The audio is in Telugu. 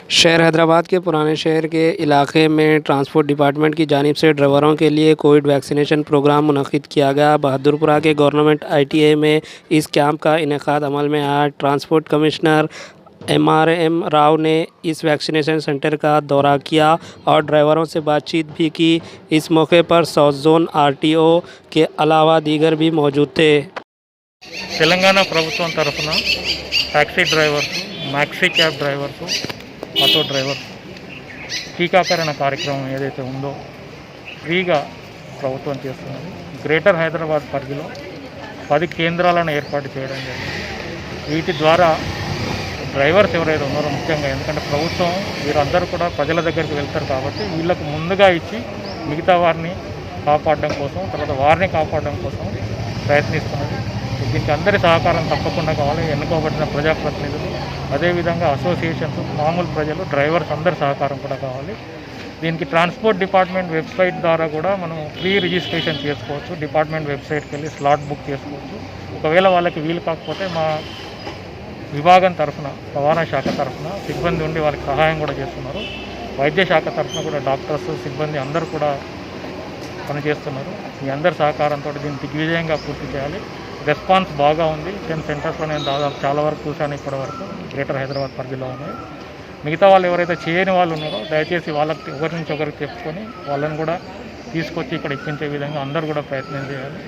शहर हैदराबाद के पुराने शहर के इलाके में ट्रांसपोर्ट डिपार्टमेंट की जानिब से ड्राइवरों के लिए कोविड वैक्सीनेशन प्रोग्राम मुनक्किद किया गया। बहादुरपुरा के गवर्नमेंट आईटीआई में इस कैंप का इनेकाद अमल में आया। ट्रांसपोर्ट कमिश्नर एमआरएम राव ने इस वैक्सीनेशन सेंटर का दौरा किया और ड्राइवरों से बातचीत भी की। इस मौके पर साउथ जोन आरटीओ के अलावा दीगर भी मौजूद थे। తెలంగాణ ప్రభుత్వం తరఫున taxi drivers, maxi cab drivers, auto drivers టీకాకరణ కార్యక్రమం ఏదైతే ఉందో ఫ్రీగా ప్రభుత్వం చేస్తున్నది. గ్రేటర్ హైదరాబాద్ పరిధిలో 10 కేంద్రాలను ఏర్పాటు చేయడం జరిగింది. వీటి ద్వారా డ్రైవర్స్ ఎవరైతే ఉన్నారో ముఖ్యంగా, ఎందుకంటే ప్రభుత్వం వీరందరూ కూడా ప్రజల దగ్గరికి వెళ్తారు కాబట్టి వీళ్ళకు ముందుగా ఇచ్చి మిగతా వారిని కాపాడడం కోసం, తర్వాత వారిని కాపాడడం కోసం ప్రయత్నిస్తున్నది. దీనికి అందరి సహకారం తప్పకుండా కావాలి. ఎన్నుకోబడిన ప్రజాప్రతినిధులు, అదేవిధంగా అసోసియేషన్స్, మామూలు ప్రజలు, డ్రైవర్స్ అందరి సహకారం కూడా కావాలి. దీనికి ట్రాన్స్పోర్ట్ డిపార్ట్మెంట్ వెబ్సైట్ ద్వారా కూడా మనం ఫ్రీ రిజిస్ట్రేషన్ చేసుకోవచ్చు. డిపార్ట్మెంట్ వెబ్సైట్కి వెళ్ళి స్లాట్ బుక్ చేసుకోవచ్చు. ఒకవేళ వాళ్ళకి వీలు కాకపోతే మా విభాగం తరఫున, రవాణా శాఖ తరఫున సిబ్బంది ఉండి వాళ్ళకి సహాయం కూడా చేస్తున్నారు. వైద్య శాఖ తరఫున కూడా డాక్టర్స్, సిబ్బంది అందరూ కూడా పనిచేస్తున్నారు. మీ అందరి సహకారంతో దీన్ని దిగ్విజయంగా పూర్తి చేయాలి. రెస్పాన్స్ బాగా ఉంది. 10 సెంటర్స్లో నేను దాదాపు చాలా వరకు చూశాను. ఇప్పటి వరకు గ్రేటర్ హైదరాబాద్ పరిధిలో ఉన్నాయి. మిగతా వాళ్ళు ఎవరైతే చేయని వాళ్ళు ఉన్నారో దయచేసి వాళ్ళకి ఒకరి నుంచి ఒకరికి చెప్పుకొని వాళ్ళని కూడా తీసుకొచ్చి ఇక్కడ ఇప్పించే విధంగా అందరూ కూడా ప్రయత్నం చేయాలి.